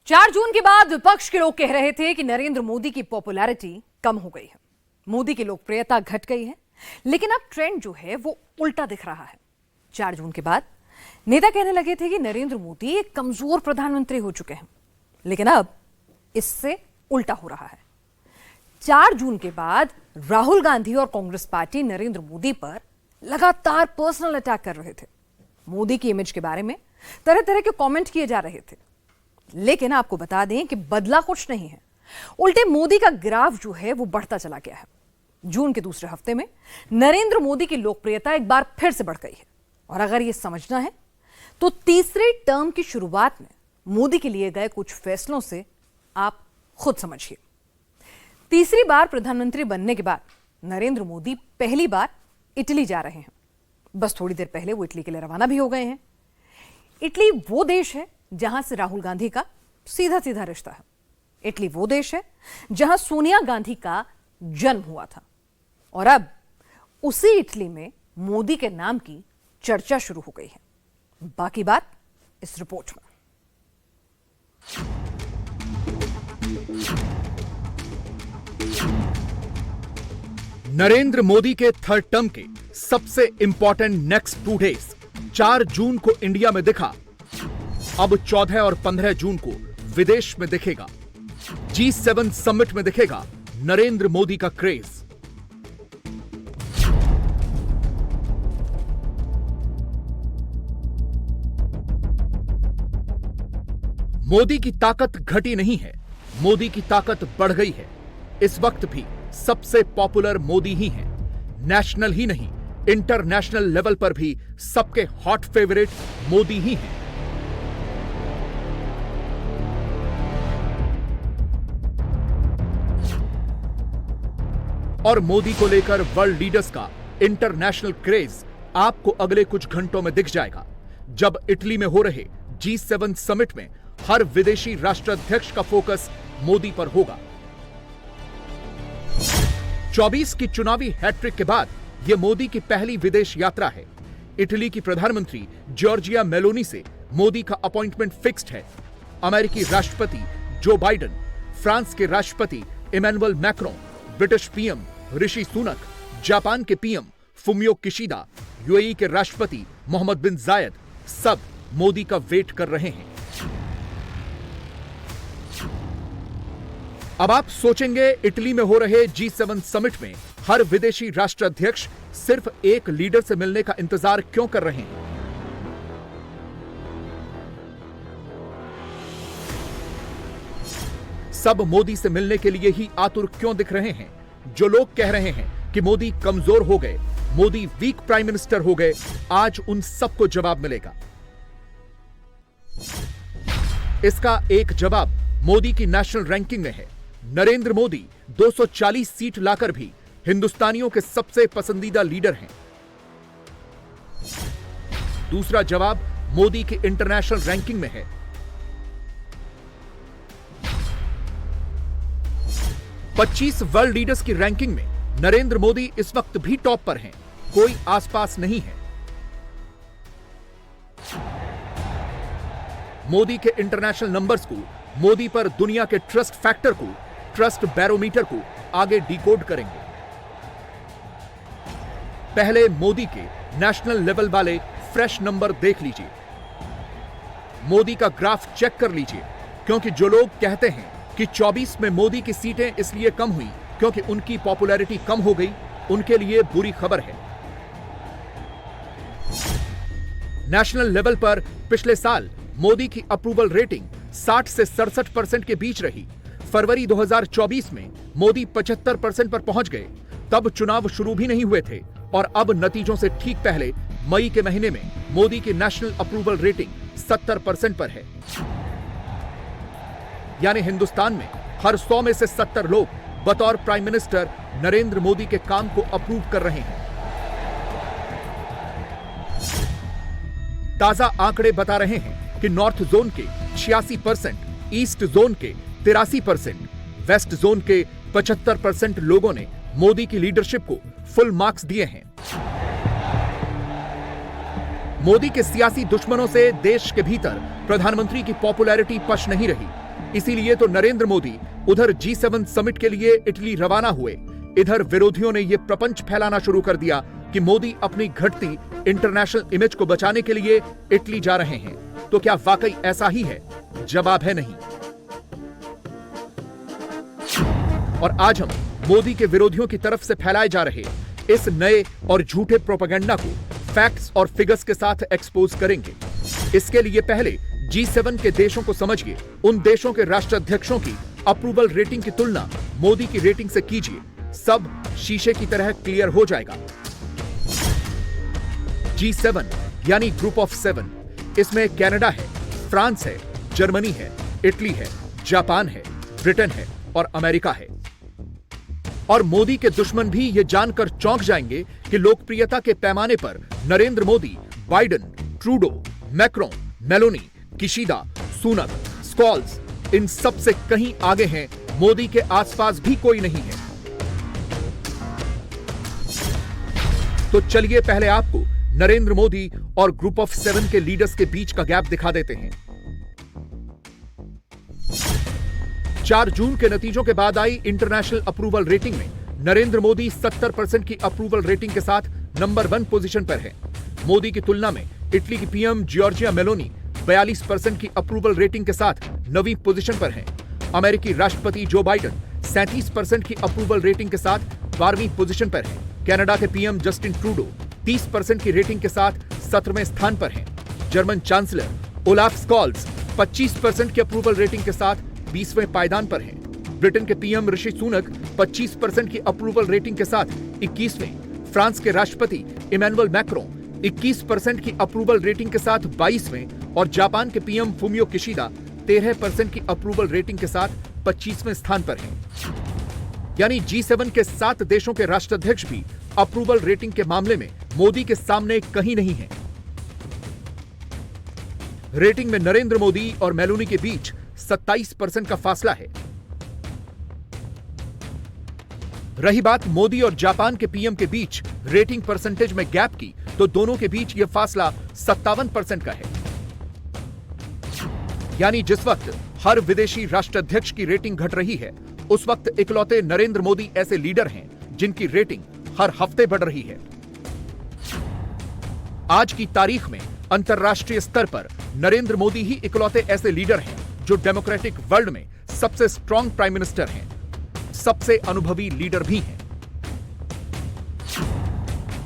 4 जून के बाद विपक्ष के लोग कह रहे थे कि नरेंद्र मोदी की पॉपुलैरिटी कम हो गई है, मोदी की लोकप्रियता घट गई है। लेकिन अब ट्रेंड जो है वो उल्टा दिख रहा है। 4 जून के बाद नेता कहने लगे थे कि नरेंद्र मोदी एक कमजोर प्रधानमंत्री हो चुके हैं, लेकिन अब इससे उल्टा हो रहा है। 4 जून के बाद राहुल गांधी और कांग्रेस पार्टी नरेंद्र मोदी पर लगातार पर्सनल अटैक कर रहे थे। मोदी की इमेज के बारे में तरह तरह के कमेंट किए जा रहे थे। लेकिन आपको बता दें कि बदला कुछ नहीं है, उल्टे मोदी का ग्राफ जो है वो बढ़ता चला गया है। जून के दूसरे हफ्ते में नरेंद्र मोदी की लोकप्रियता एक बार फिर से बढ़ गई है। और अगर यह समझना है तो तीसरे टर्म की शुरुआत में मोदी के लिए गए कुछ फैसलों से आप खुद समझिए। तीसरी बार प्रधानमंत्री बनने के बाद नरेंद्र मोदी पहली बार इटली जा रहे हैं। बस थोड़ी देर पहले वो इटली के लिए रवाना भी हो गए हैं। इटली वो देश है जहां से राहुल गांधी का सीधा सीधा रिश्ता है। इटली वो देश है जहां सोनिया गांधी का जन्म हुआ था। और अब उसी इटली में मोदी के नाम की चर्चा शुरू हो गई है। बाकी बात इस रिपोर्ट में। नरेंद्र मोदी के थर्ड टर्म के सबसे इंपॉर्टेंट नेक्स्ट 2 डेज 4 जून को इंडिया में दिखा, अब 14 और 15 जून को विदेश में दिखेगा। G7 समिट में दिखेगा नरेंद्र मोदी का क्रेज। मोदी की ताकत घटी नहीं है, मोदी की ताकत बढ़ गई है। इस वक्त भी सबसे पॉपुलर मोदी ही हैं। नेशनल ही नहीं, इंटरनेशनल लेवल पर भी सबके हॉट फेवरेट मोदी ही हैं। और मोदी को लेकर वर्ल्ड लीडर्स का इंटरनेशनल क्रेज आपको अगले कुछ घंटों में दिख जाएगा, जब इटली में हो रहे G7 समिट में हर विदेशी राष्ट्राध्यक्ष का फोकस मोदी पर होगा। 24 की चुनावी हैट्रिक के बाद यह मोदी की पहली विदेश यात्रा है। इटली की प्रधानमंत्री जॉर्जिया मेलोनी से मोदी का अपॉइंटमेंट फिक्स्ड है। अमेरिकी राष्ट्रपति जो बाइडेन, फ्रांस के राष्ट्रपति Emmanuel Macron, British PM Rishi Sunak, Japan के पीएम फुमियो किशिदा, यूएई के राष्ट्रपति मोहम्मद बिन जायद, सब मोदी का वेट कर रहे हैं। अब आप सोचेंगे, इटली में हो रहे G7 समिट में हर विदेशी राष्ट्राध्यक्ष सिर्फ एक लीडर से मिलने का इंतजार क्यों कर रहे हैं? सब मोदी से मिलने के लिए ही आतुर क्यों दिख रहे हैं? जो लोग कह रहे हैं कि मोदी कमजोर हो गए, मोदी वीक प्राइम मिनिस्टर हो गए, आज उन सबको जवाब मिलेगा। इसका एक जवाब मोदी की नेशनल रैंकिंग में है। नरेंद्र मोदी 240 सीट लाकर भी हिंदुस्तानियों के सबसे पसंदीदा लीडर हैं। दूसरा जवाब मोदी की इंटरनेशनल रैंकिंग में है। 25 वर्ल्ड लीडर्स की रैंकिंग में नरेंद्र मोदी इस वक्त भी टॉप पर हैं, कोई आसपास नहीं है। मोदी के इंटरनेशनल नंबर्स को, मोदी पर दुनिया के ट्रस्ट फैक्टर को, ट्रस्ट बैरोमीटर को आगे डिकोड करेंगे। पहले मोदी के नेशनल लेवल वाले फ्रेश नंबर देख लीजिए। मोदी का ग्राफ चेक कर लीजिए, क्योंकि जो लोग कहते हैं कि 24 में मोदी की सीटें इसलिए कम हुई क्योंकि उनकी पॉपुलैरिटी कम हो गई, उनके लिए बुरी खबर है। नेशनल लेवल पर पिछले साल मोदी की अप्रूवल रेटिंग 60 से 67% के बीच रही। फरवरी 2024 में मोदी 75% पर पहुंच गए। तब चुनाव शुरू भी नहीं हुए थे और अब नतीजों से ठीक पहले मई के महीने में मोदी की नेशनल अप्रूवल रेटिंग 70% पर है। यानी हिंदुस्तान में हर 100 में से 70 लोग बतौर प्राइम मिनिस्टर नरेंद्र मोदी के काम को अप्रूव कर रहे हैं। ताजा आंकड़े बता रहे हैं कि नॉर्थ जोन के 86%, ईस्ट जोन के 83%, वेस्ट जोन के 75% लोगों ने मोदी की लीडरशिप को फुल मार्क्स दिए हैं। मोदी के सियासी दुश्मनों से देश के भीतर प्रधानमंत्री की पॉपुलैरिटी पच नहीं रही। इसीलिए तो नरेंद्र मोदी उधर G7 समिट के लिए इटली रवाना हुए, इधर विरोधियों ने यह प्रपंच फैलाना शुरू कर दिया कि मोदी अपनी घटती इंटरनेशनल इमेज को बचाने के लिए इटली जा रहे हैं। तो क्या वाकई ऐसा ही है? जवाब है नहीं। और आज हम मोदी के विरोधियों की तरफ से फैलाए जा रहे इस नए और झूठे प्रोपेगेंडा को फैक्ट्स और फिगर्स के साथ एक्सपोज करेंगे। इसके लिए पहले G7 के देशों को समझिए। उन देशों के राष्ट्राध्यक्षों की अप्रूवल रेटिंग की तुलना मोदी की रेटिंग से कीजिए, सब शीशे की तरह क्लियर हो जाएगा। G7 यानी ग्रुप ऑफ 7, इसमें कनाडा है, फ्रांस है, जर्मनी है, इटली है, जापान है, ब्रिटेन है और अमेरिका है। और मोदी के दुश्मन भी यह जानकर चौंक जाएंगे कि लोकप्रियता के पैमाने पर Narendra Modi, Biden, Trudeau, Macron, Meloni, Kishida, Sunak, Scholz, इन सब से कहीं आगे हैं। मोदी के आसपास भी कोई नहीं है। तो चलिए पहले आपको नरेंद्र मोदी और ग्रुप ऑफ 7 के लीडर्स के बीच का गैप दिखा देते हैं। 4 जून के नतीजों के बाद आई इंटरनेशनल अप्रूवल रेटिंग में नरेंद्र मोदी 70% की अप्रूवल रेटिंग के साथ नंबर 1 पोजीशन पर है। मोदी की तुलना में इटली की पीएम जॉर्जिया मेलोनी 42% की अप्रूवल रेटिंग के साथ 9वीं पोजीशन पर हैं। अमेरिकी राष्ट्रपति जो बाइडेन 37% की अप्रूवल रेटिंग के साथ 12वीं पोजीशन पर हैं। कनाडा के पीएम जस्टिन ट्रूडो 30% की रेटिंग के साथ 17वें स्थान पर हैं। जर्मन चांसलर ओलाफ स्कॉल्स 25% की अप्रूवल रेटिंग के साथ 20वें पायदान पर हैं। ब्रिटेन के पीएम ऋषि सुनक 25% की अप्रूवल रेटिंग के साथ 21वें। फ्रांस के राष्ट्रपति इमैनुअल मैक्रोन 21% की अप्रूवल रेटिंग के साथ 22वें और जापान के पीएम फुमियो किशिदा 13% की अप्रूवल रेटिंग के साथ 25वें स्थान पर हैं। यानी G7 के 7 देशों के राष्ट्राध्यक्ष भी अप्रूवल रेटिंग के मामले में मोदी के सामने कहीं नहीं है। रेटिंग में नरेंद्र मोदी और मेलोनी के बीच 27% का फासला है। रही बात मोदी और जापान के पीएम के बीच रेटिंग परसेंटेज में गैप की, तो दोनों के बीच यह फासला 57% का है। यानी जिस वक्त हर विदेशी राष्ट्राध्यक्ष की रेटिंग घट रही है, उस वक्त इकलौते नरेंद्र मोदी ऐसे लीडर हैं जिनकी रेटिंग हर हफ्ते बढ़ रही है। आज की तारीख में अंतर्राष्ट्रीय स्तर पर नरेंद्र मोदी ही इकलौते ऐसे लीडर हैं जो डेमोक्रेटिक वर्ल्ड में सबसे स्ट्रॉन्ग प्राइम मिनिस्टर हैं, सबसे अनुभवी लीडर भी हैं।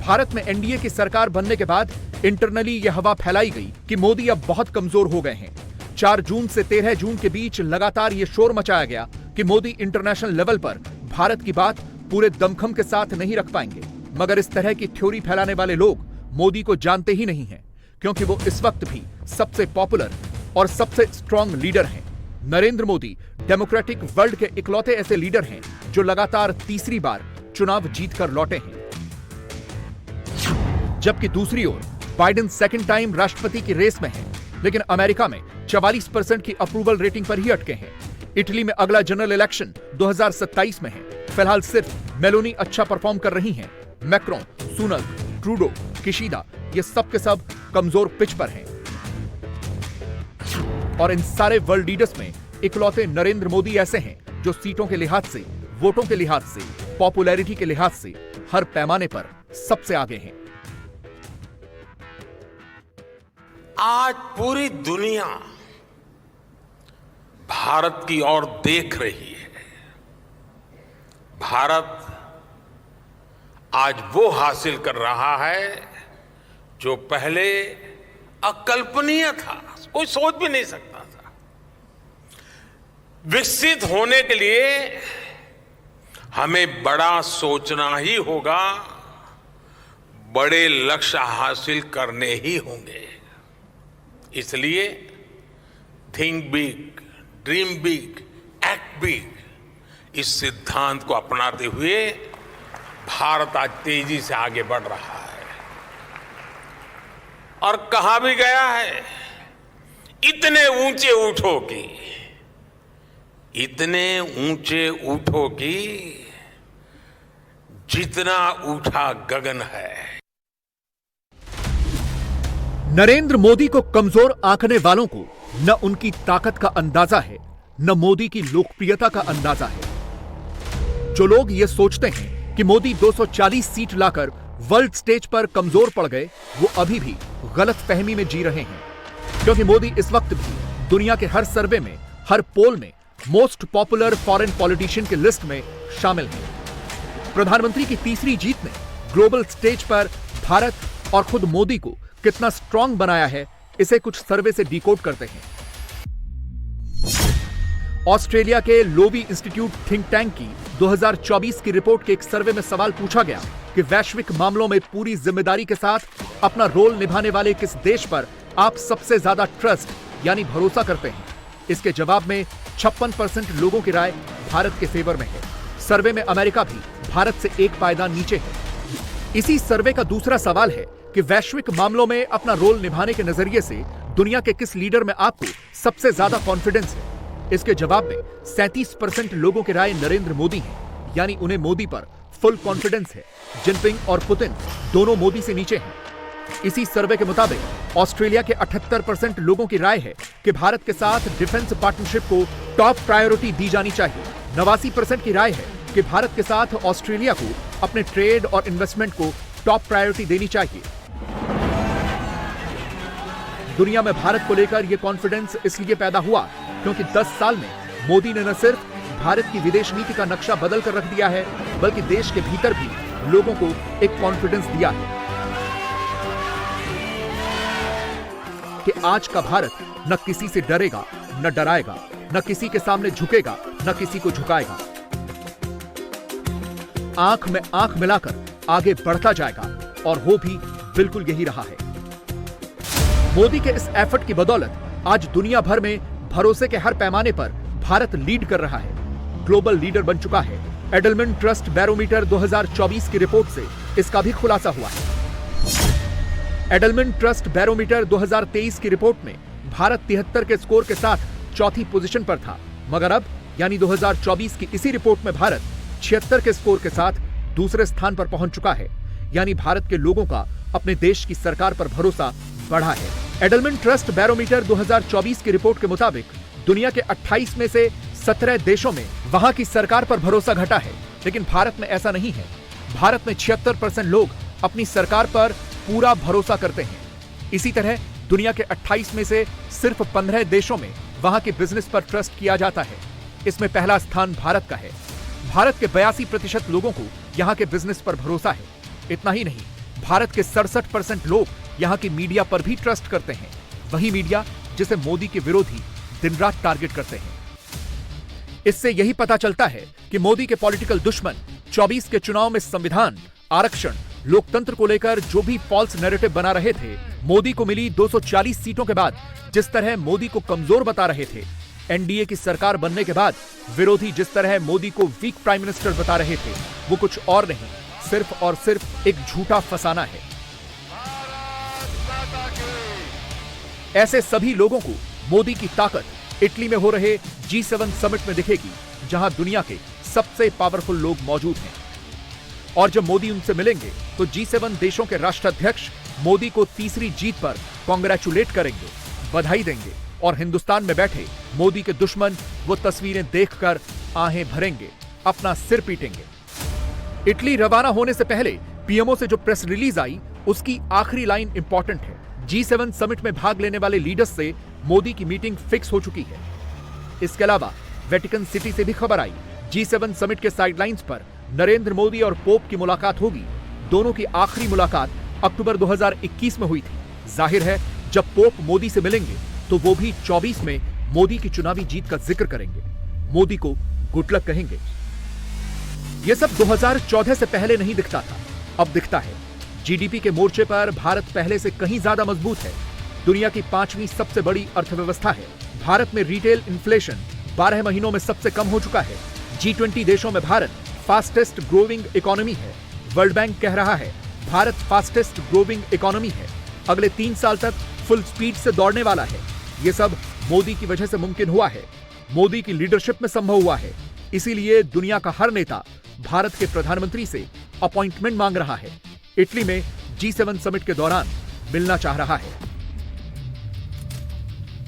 भारत में एनडीए की सरकार बनने के बाद इंटरनली यह हवा फैलाई गई कि मोदी अब बहुत कमजोर हो गए हैं। 4 जून से 13 जून के बीच लगातार यह शोर मचाया गया कि मोदी इंटरनेशनल लेवल पर भारत की बात पूरे दमखम के साथ नहीं रख पाएंगे। मगर इस तरह की थ्योरी फैलाने वाले लोग मोदी को जानते ही नहीं हैं, क्योंकि वो इस वक्त भी सबसे पॉपुलर और सबसे स्ट्रॉन्ग लीडर हैं। नरेंद्र मोदी डेमोक्रेटिक वर्ल्ड के इकलौते ऐसे लीडर हैं जो लगातार तीसरी बार चुनाव जीतकर लौटे हैं। जबकि दूसरी ओर बाइडेन सेकंड टाइम राष्ट्रपति की रेस में है, लेकिन अमेरिका में 44% की अप्रूवल रेटिंग पर ही अटके हैं। इटली में अगला जनरल इलेक्शन 2027 में है। फिलहाल सिर्फ मेलोनी अच्छा परफॉर्म कर रही हैं। मैक्रोन, सुनक, ट्रूडो, किशिदा ये सब के सब कमजोर पिच पर हैं। और इन सारे वर्ल्ड लीडर्स में इकलौते नरेंद्र मोदी ऐसे हैं जो सीटों के लिहाज से, वोटों के लिहाज से, पॉपुलैरिटी के लिहाज से हर पैमाने पर सबसे आगे हैं। आज पूरी दुनिया भारत की ओर देख रही है। भारत आज वो हासिल कर रहा है जो पहले अकल्पनीय था, कोई सोच भी नहीं सकता था। विकसित होने के लिए हमें बड़ा सोचना ही होगा, बड़े लक्ष्य हासिल करने ही होंगे। इसलिए think big, dream big, act big, इस सिद्धांत को अपनाते हुए भारत आज तेजी से आगे बढ़ रहा है। और कहा भी गया है, इतने ऊंचे उठो कि, इतने ऊंचे उठो कि जितना उठा गगन है। नरेंद्र मोदी को कमजोर आंकने वालों को न उनकी ताकत का अंदाजा है, न मोदी की लोकप्रियता का अंदाजा है। जो लोग ये सोचते हैं कि मोदी 240 सीट लाकर वर्ल्ड स्टेज पर कमजोर पड़ गए, वो अभी भी गलतफहमी में जी रहे हैं, क्योंकि मोदी इस वक्त भी दुनिया के हर सर्वे में, हर पोल में मोस्ट पॉपुलर फॉरेन पॉलिटिशियन की लिस्ट में शामिल हैं। प्रधानमंत्री की तीसरी जीत ने ग्लोबल स्टेज पर भारत और खुद मोदी को कितना स्ट्रांग बनाया है, इसे कुछ सर्वे से डिकोड करते हैं। ऑस्ट्रेलिया के लोवी इंस्टीट्यूट थिंक टैंक की 2024 की रिपोर्ट के एक सर्वे में सवाल पूछा गया कि वैश्विक मामलों में पूरी जिम्मेदारी के साथ अपना रोल निभाने वाले किस देश पर आप सबसे ज्यादा ट्रस्ट यानी भरोसा करते हैं। इसके जवाब में 56% लोगों की राय भारत के फेवर में है। सर्वे में अमेरिका भी भारत से एक पायदान नीचे है। इसी सर्वे का दूसरा सवाल है कि वैश्विक मामलों में अपना रोल निभाने के नजरिए से दुनिया के किस लीडर में आपको सबसे ज्यादा कॉन्फिडेंस है। इसके जवाब में 37% लोगों की राय नरेंद्र मोदी है, यानी उन्हें मोदी पर फुल कॉन्फिडेंस है। जिनपिंग और पुतिन दोनों मोदी से नीचे हैं। इसी सर्वे के मुताबिक ऑस्ट्रेलिया के 78% लोगों की राय है कि भारत के साथ डिफेंस पार्टनरशिप को टॉप प्रायोरिटी दी जानी चाहिए। 89% की राय है कि भारत के साथ ऑस्ट्रेलिया को अपने ट्रेड और इन्वेस्टमेंट को टॉप प्रायोरिटी देनी चाहिए। दुनिया में भारत को लेकर यह कॉन्फिडेंस इसलिए पैदा हुआ क्योंकि 10 साल में मोदी ने न सिर्फ भारत की विदेश नीति का नक्शा बदल कर रख दिया है, बल्कि देश के भीतर भी लोगों को एक कॉन्फिडेंस दिया है कि आज का भारत न किसी से डरेगा, न डराएगा, न किसी के सामने झुकेगा, न किसी को झुकाएगा। आंख में आंख मिलाकर आगे बढ़ता जाएगा और हो भी बिल्कुल यही रहा है। मोदी के इस एफर्ट की बदौलत आज दुनिया भर में भरोसे के हर पैमाने पर भारत लीड कर रहा है, ग्लोबल लीडर बन चुका है। एडलमैन ट्रस्ट बैरोमीटर 2024 की रिपोर्ट से इसका भी खुलासा हुआ है। एडलमैन ट्रस्ट बैरोमीटर 2023 की रिपोर्ट में भारत 73 के स्कोर के साथ चौथी पोजीशन पर था, मगर अब यानी 2024 की इसी रिपोर्ट में भारत 76 के स्कोर के साथ दूसरे स्थान पर पहुंच चुका है। यानी भारत के लोगों का अपने देश की सरकार पर भरोसा बढ़ा है। एडलमैन ट्रस्ट बैरोमीटर 2024 की रिपोर्ट के मुताबिक दुनिया के 28 में से 17 देशों में वहां की सरकार पर भरोसा घटा है, लेकिन भारत में ऐसा नहीं है। भारत में 76% लोग अपनी सरकार पर पूरा भरोसा करते हैं। इसी तरह दुनिया के 28 में से सिर्फ 15 देशों में वहां के बिजनेस पर ट्रस्ट किया जाता है। इसमें पहला स्थान भारत का है। भारत के 82% लोगों को यहां के बिजनेस पर भरोसा है। इतना ही नहीं, भारत के 67% लोग यहां की मीडिया पर भी ट्रस्ट करते हैं, वही मीडिया जिसे मोदी के विरोधी दिन रात टारगेट करते हैं। इससे यही पता चलता है कि मोदी के पॉलिटिकल दुश्मन 24 के चुनाव में संविधान, आरक्षण, लोकतंत्र को लेकर जो भी फॉल्स नैरेटिव बना रहे थे, मोदी को मिली 240 सीटों के बाद जिस तरह मोदी को कमजोर बता रहे थे, एनडीए की सरकार बनने के बाद विरोधी जिस तरह मोदी को वीक प्राइम मिनिस्टर बता रहे थे, वो कुछ और नहीं, सिर्फ और सिर्फ एक झूठा फसाना है। ऐसे सभी लोगों को मोदी की ताकत इटली में हो रहे G7 समिट में दिखेगी, जहां दुनिया के सबसे पावरफुल लोग मौजूद हैं। और जब मोदी उनसे मिलेंगे तो G7 देशों के राष्ट्राध्यक्ष मोदी को तीसरी जीत पर कांग्रेचुलेट करेंगे, बधाई देंगे और हिंदुस्तान में बैठे मोदी के दुश्मन वो तस्वीरें देखकर आहें भरेंगे, अपना सिर पीटेंगे। इटली रवाना होने से पहले पीएमओ से जो प्रेस रिलीज आई, उसकी आखिरी लाइन इंपॉर्टेंट है। G7 समिट में भाग लेने वाले लीडर्स से मोदी की मीटिंग फिक्स हो चुकी है। इसके अलावा वेटिकन सिटी से भी खबर आई, G7 समिट के साइडलाइंस पर नरेंद्र मोदी और पोप की मुलाकात होगी। दोनों की आखिरी मुलाकात अक्टूबर 2021 में हुई थी। जाहिर है जब पोप मोदी से मिलेंगे तो वो भी 24 में मोदी की चुनावी जीत का जिक्र करेंगे, मोदी को गुड लक कहेंगे। यह सब 2014 से पहले नहीं दिखता था, अब दिखता है। जीडीपी के मोर्चे पर भारत पहले से कहीं ज्यादा मजबूत है। दुनिया की 5वीं सबसे बड़ी अर्थव्यवस्था है। भारत में रिटेल इन्फ्लेशन 12 महीनों में सबसे कम हो चुका है। G20 देशों में भारत फास्टेस्ट ग्रोइंग इकोनॉमी है। वर्ल्ड बैंक कह रहा है भारत फास्टेस्ट ग्रोइंग इकोनॉमी है, अगले 3 साल तक फुल स्पीड से दौड़ने वाला है। ये सब मोदी की वजह से मुमकिन हुआ है, मोदी की लीडरशिप में संभव हुआ है। इसीलिए दुनिया का हर नेता भारत के प्रधानमंत्री से अपॉइंटमेंट मांग रहा है, इटली में G7 समिट के दौरान मिलना चाह रहा है।